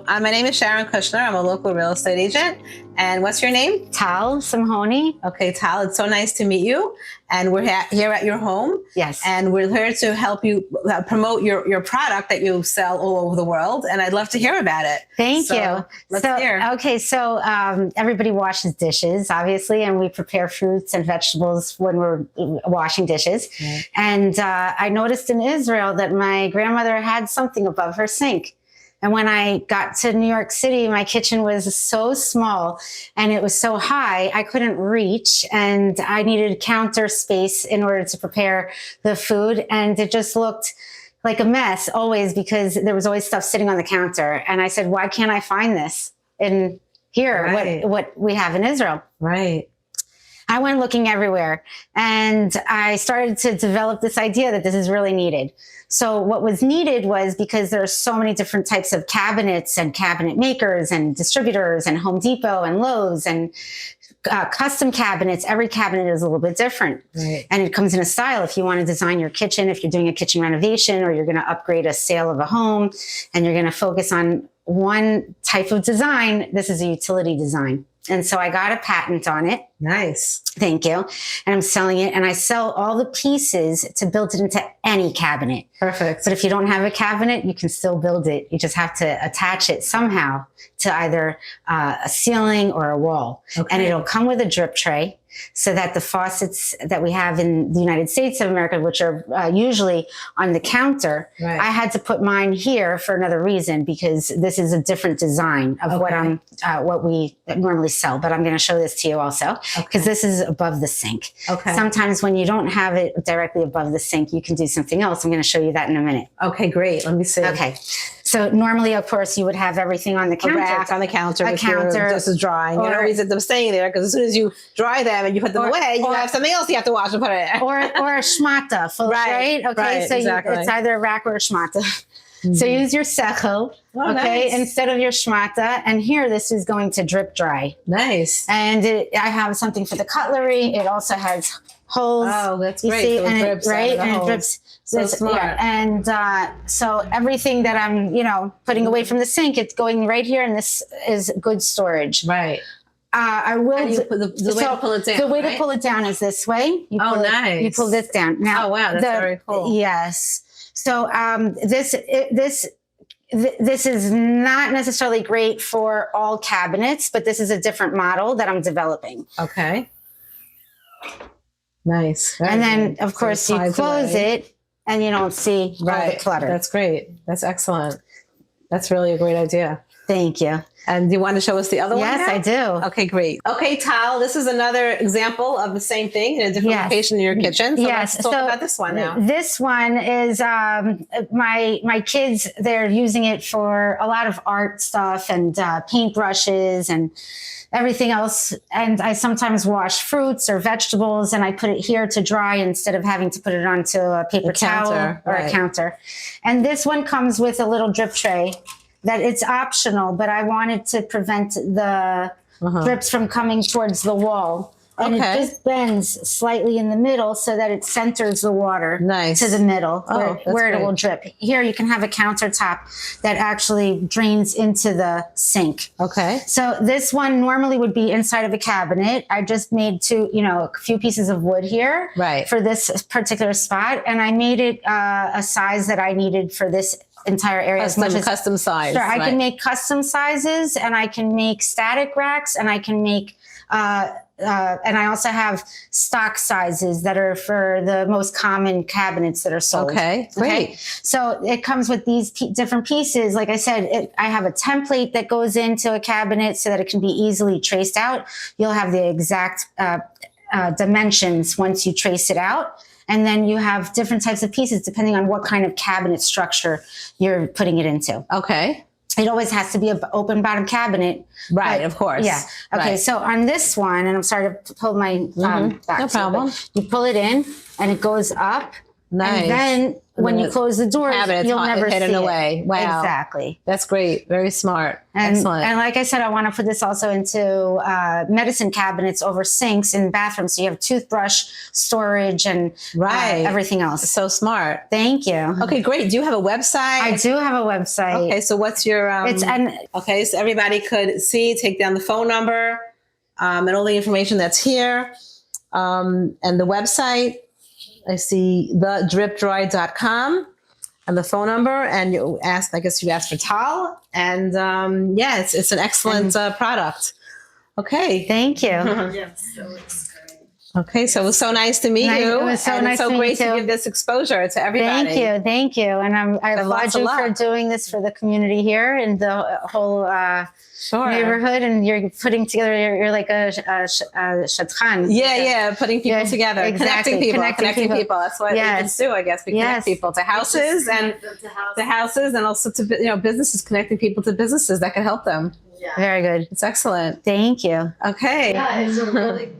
My name is Sharon Kushner. I'm a local real estate agent. And what's your name? Tal Simhoni. Okay, Tal, it's so nice to meet you. And we're here at your home. Yes. And we're here to help you promote your product that you sell all over the world. And I'd love to hear about it. Thank you. Let's hear. Okay, so everybody washes dishes, obviously, and we prepare fruits and vegetables when we're washing dishes. Right. And I noticed in Israel that my grandmother had something above her sink. And when I got to New York City, my kitchen was so small and it was so high, I couldn't reach, and I needed counter space in order to prepare the food. And it just looked like a mess always because there was always stuff sitting on the counter. And I said, why can't I find this in here, Right. what we have in Israel? Right. I went looking everywhere and I started to develop this idea that this is really needed. So what was needed was, because there are so many different types of cabinets and cabinet makers and distributors and Home Depot and Lowe's and custom cabinets. Every cabinet is a little bit different. Right. And it comes in a style. If you want to design your kitchen, if you're doing a kitchen renovation, or you're going to upgrade a sale of a home and you're going to focus on one type of design, this is a utility design. And so I got a patent on it. Nice. Thank you. And I'm selling it, and I sell all the pieces to build it into any cabinet. Perfect. But if you don't have a cabinet, you can still build it. You just have to attach it somehow to either a ceiling or a wall. Okay. And it'll come with a drip tray, so that the faucets that we have in the United States of America, which are usually on the counter, Right. I had to put mine here for another reason, because this is a different design of what we normally sell. But I'm going to show this to you also, because this is above the sink. Okay. Sometimes when you don't have it directly above the sink, you can do something else. I'm going to show you that in a minute. Okay, great. Let me see. Okay. So normally, of course, you would have everything on the A counter. rack on the counter. A counter. Just as drying. You don't reason them staying there, because as soon as you dry them and you put them away, you have something else you have to wash and put it in. or a schmata, right? Okay, right, so exactly. it's either a rack or a schmata. Mm-hmm. So use your sechel, nice. instead of your schmata. And here, this is going to drip dry. Nice. And I have something for the cutlery. It also has holes. Oh, that's you great. see, So it and drips right, out of the and holes. it drips. So smart. Yeah. And so everything that I'm, putting away from the sink, it's going right here, and this is good storage. Right. I will. And you put the way to pull it down. The way right? to pull it down is this way. You pull nice. You pull this down. Now, Oh, wow, that's very cool. Yes. So this is not necessarily great for all cabinets, but this is a different model that I'm developing. Okay. Nice. Very And then, good. of course, So it you slides close away. it, and you don't see all the clutter. That's great. That's excellent. That's really a great idea. Thank you. And do you want to show us the other one? Yes, now? I do. Okay, great. Okay, Tal, this is another example of the same thing in a different location in your kitchen. So let's talk about this one now. This one is my kids, they're using it for a lot of art stuff and paintbrushes and everything else. And I sometimes wash fruits or vegetables, and I put it here to dry instead of having to put it onto a paper towel or a counter. And this one comes with a little drip tray. That it's optional, but I wanted to prevent the drips from coming towards the wall. And it just bends slightly in the middle so that it centers the water to the middle where it will drip. Here you can have a countertop that actually drains into the sink. Okay. So this one normally would be inside of a cabinet. I just made a few pieces of wood here for this particular spot. And I made it a size that I needed for this entire area. Custom size. Sure, I can make custom sizes, and I can make static racks, and I can make and I also have stock sizes that are for the most common cabinets that are sold. Okay, great. Okay? So it comes with these different pieces. Like I said, I have a template that goes into a cabinet so that it can be easily traced out. You'll have the exact dimensions once you trace it out. And then you have different types of pieces depending on what kind of cabinet structure you're putting it into. Okay. It always has to be an open bottom cabinet. Right, of course. Yeah. Okay, right. So on this one, and I'm sorry to pull my back. No problem. You pull it in, and it goes up, Nice. And then when you close the doors, you'll never see hidden it. away. Wow. Exactly. That's great. Very smart. And, Excellent. And like I said, I want to put this also into medicine cabinets over sinks in bathrooms. So you have toothbrush storage and everything else. So smart. Thank you. Okay, great. Do you have a website? I do have a website. Okay, so what's your... okay, so everybody could take down the phone number and all the information that's here. And the website, I see thedripdry.com. And the phone number, and you asked for Tal, and it's an excellent product. Okay, thank you. Yes, so it's great. Okay, so it was so nice to meet you. It was so nice it's so to great meet you. to give this exposure to everybody. Thank you, and I applaud you for doing this for the community here and the whole neighborhood. And you're putting together. You're like a shatran. Yeah, putting people together, exactly. connecting people. That's what agents do, I guess. We connect people to houses and also to businesses, connecting people to businesses that can help them. Yeah. Very good. It's excellent. Thank you. Okay. Yeah, it's a really